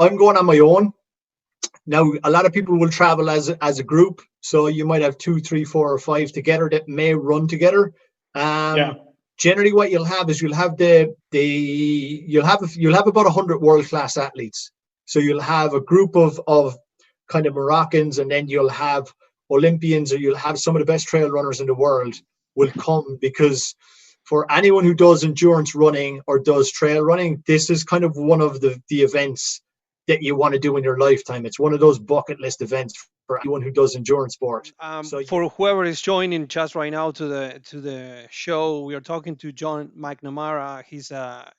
I'm going on my own. Now, a lot of people will travel as a group, so you might have 2, 3, 4, or 5 together that may run together. Generally, what you'll have is you'll have you'll have about 100 world-class athletes. So you'll have a group of kind of Moroccans, and then you'll have Olympians, or you'll have some of the best trail runners in the world will come, because for anyone who does endurance running or does trail running, this is kind of one of the events that you want to do in your lifetime. It's one of those bucket list events for anyone who does endurance sport. For whoever is joining just right now to the show, we are talking to John McNamara. He's a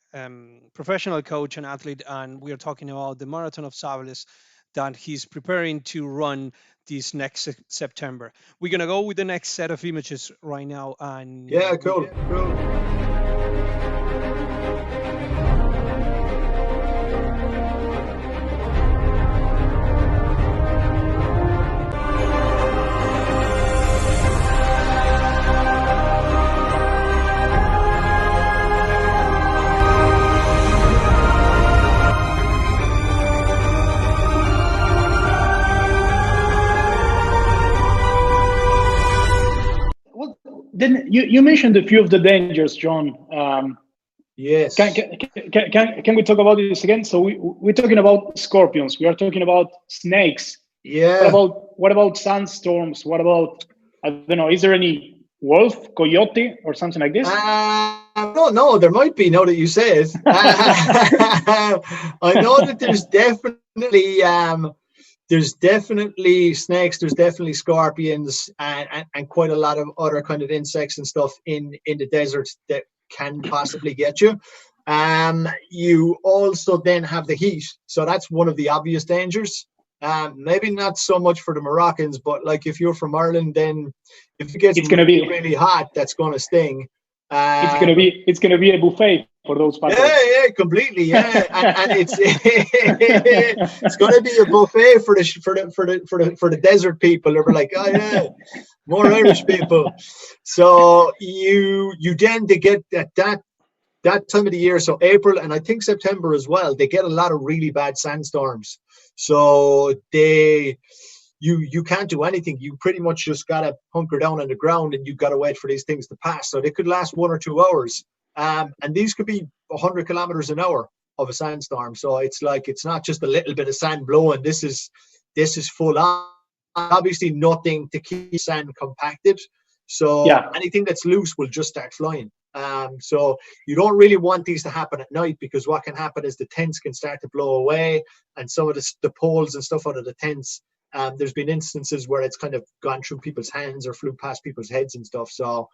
professional coach and athlete, and we are talking about the Marathon of Sables that he's preparing to run this next September. We're gonna go with the next set of images right now, and yeah, cool. Then you mentioned a few of the dangers, John. Yes. Can we talk about this again? So we're talking about scorpions. We are talking about snakes. Yeah. What about sandstorms? What about, I don't know, is there any wolf, coyote, or something like this? No, there might be, now that you say it. I know that there's definitely snakes, there's definitely scorpions, and quite a lot of other kind of insects and stuff in the desert that can possibly get you. You also then have the heat, so that's one of the obvious dangers. Maybe not so much for the Moroccans, but like if you're from Ireland, then if it gets really hot, that's going to sting. It's gonna be a buffet for those patrons. Yeah, completely. Yeah, and it's it's going to be a buffet for the desert people. They're like, oh yeah, more Irish people. So you tend to get that time of the year. So April and I think September as well. They get a lot of really bad sandstorms. So you can't do anything. You pretty much just gotta hunker down on the ground, and you gotta wait for these things to pass. So they could last 1 or 2 hours, and these could be 100 kilometers an hour of a sandstorm. So it's like, it's not just a little bit of sand blowing. This is full on. Obviously, nothing to keep sand compacted. So anything that's loose will just start flying. So you don't really want these to happen at night, because what can happen is the tents can start to blow away, and some of the poles and stuff out of the tents. There's been instances where it's kind of gone through people's hands or flew past people's heads and stuff. So.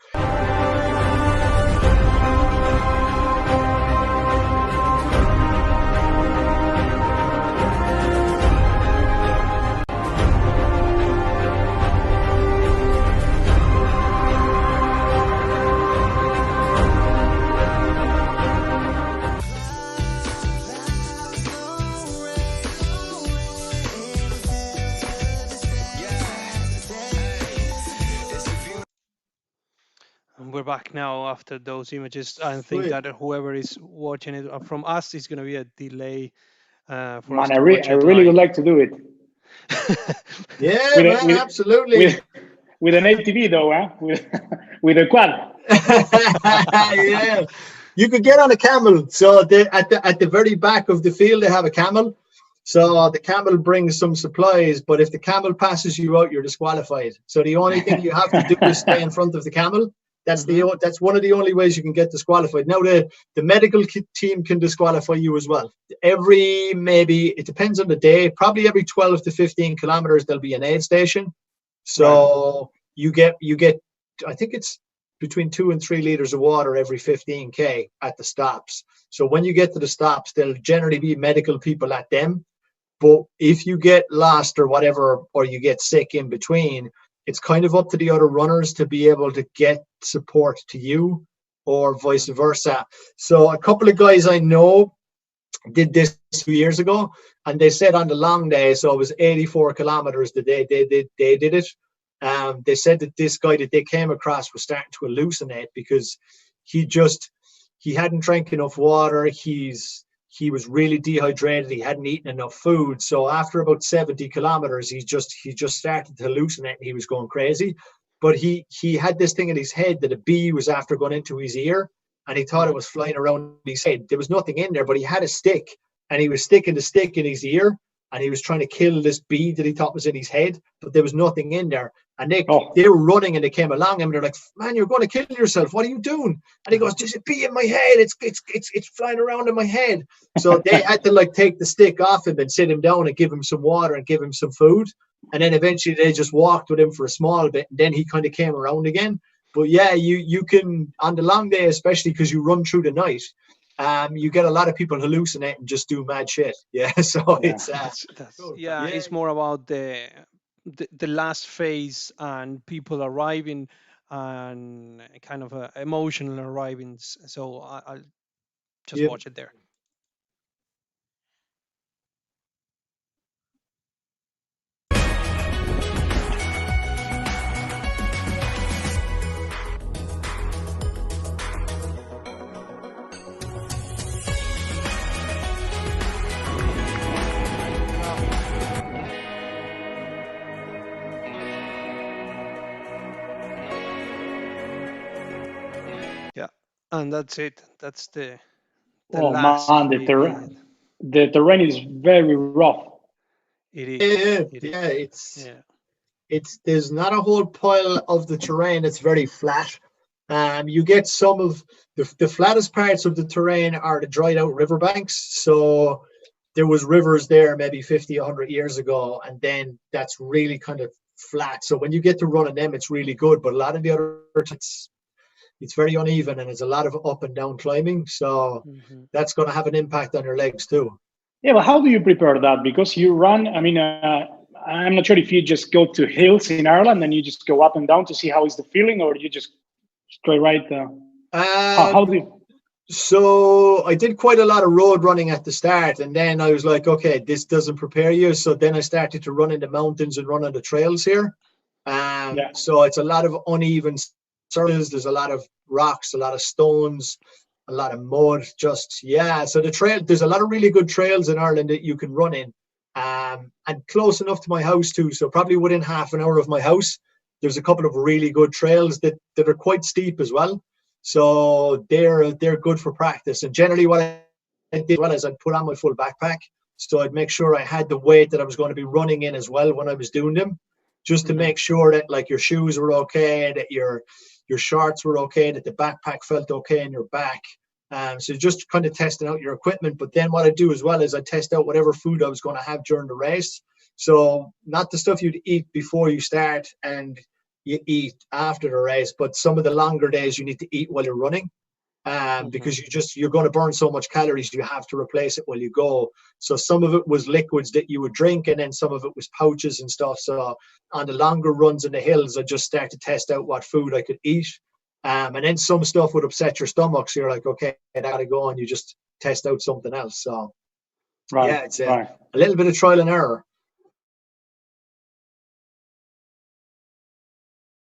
We're back now after those images. I think that whoever is watching it from us is going to be a delay. For us I really would like to do it. Yeah, absolutely. With an ATV though, huh? With a quad. Yeah, you could get on a camel. So at the very back of the field, they have a camel. So the camel brings some supplies, but if the camel passes you out, you're disqualified. So the only thing you have to do is stay in front of the camel. That's one of the only ways you can get disqualified. Now the medical team can disqualify you as well. It depends on the day. Probably every 12 to 15 kilometers there'll be an aid station. So you get I think it's between 2 and 3 liters of water every 15k at the stops. So when you get to the stops, there'll generally be medical people at them. But if you get lost or whatever, or you get sick in between, it's kind of up to the other runners to be able to get support to you, or vice versa. So a couple of guys I know did this 2 years ago, and they said on the long day, so it was 84 kilometers the day they did it. They said that this guy that they came across was starting to hallucinate, because he hadn't drank enough water. He he was really dehydrated. He hadn't eaten enough food. So after about 70 kilometers, he just started to hallucinate. He was going crazy. But he had this thing in his head that a bee was after going into his ear, and he thought it was flying around his head. There was nothing in there, but he had a stick, and he was sticking the stick in his ear, and he was trying to kill this bee that he thought was in his head, but there was nothing in there. And they were running, and they came along, and they're like, "Man, you're going to kill yourself. What are you doing?" And he goes, "There's a bee in my head. It's flying around in my head." So they had to like take the stick off him and sit him down and give him some water and give him some food. And then eventually they just walked with him for a small bit, and then he kind of came around again. But yeah, you can, on the long day, especially because you run through the night, you get a lot of people hallucinate and just do mad shit. Yeah, so it's it's more about the last phase and people arriving and kind of emotional arrivings. So I'll just watch it there. And that's it. That's the last. Man, the terrain is very rough. It is. It's there's not a whole pile of the terrain. It's very flat. You get some of the flattest parts of the terrain are the dried out riverbanks. So there was rivers there maybe 50, 100 years ago, and then that's really kind of flat. So when you get to running them, it's really good. But a lot of the other it's very uneven, and it's a lot of up and down climbing. So that's going to have an impact on your legs too. Yeah, but how do you prepare that? Because you run, I mean, I'm not sure if you just go to hills in Ireland and you just go up and down to see how is the feeling, or you just straight right. How do you? So I did quite a lot of road running at the start, and then I was like, okay, this doesn't prepare you. So then I started to run in the mountains and run on the trails here. So it's a lot of uneven surfaces. There's a lot of rocks, a lot of stones, a lot of mud. So the trail, there's a lot of really good trails in Ireland that you can run in, and close enough to my house too. So probably within half an hour of my house, there's a couple of really good trails that are quite steep as well. So they're good for practice. And generally what I did well is I'd put on my full backpack. So I'd make sure I had the weight that I was going to be running in as well when I was doing them, just to make sure that like your shoes were okay, that your shorts were okay, that the backpack felt okay in your back. So just kind of testing out your equipment. But then what I do as well is I test out whatever food I was going to have during the race. So not the stuff you'd eat before you start and you eat after the race, but some of the longer days you need to eat while you're running. Because you're going to burn so much calories, you have to replace it while you go. So some of it was liquids that you would drink, and then some of it was pouches and stuff. So on the longer runs in the hills, I just start to test out what food I could eat. And then some stuff would upset your stomach. So you're like, okay, I gotta go, and you just test out something else. So it's a little bit of trial and error.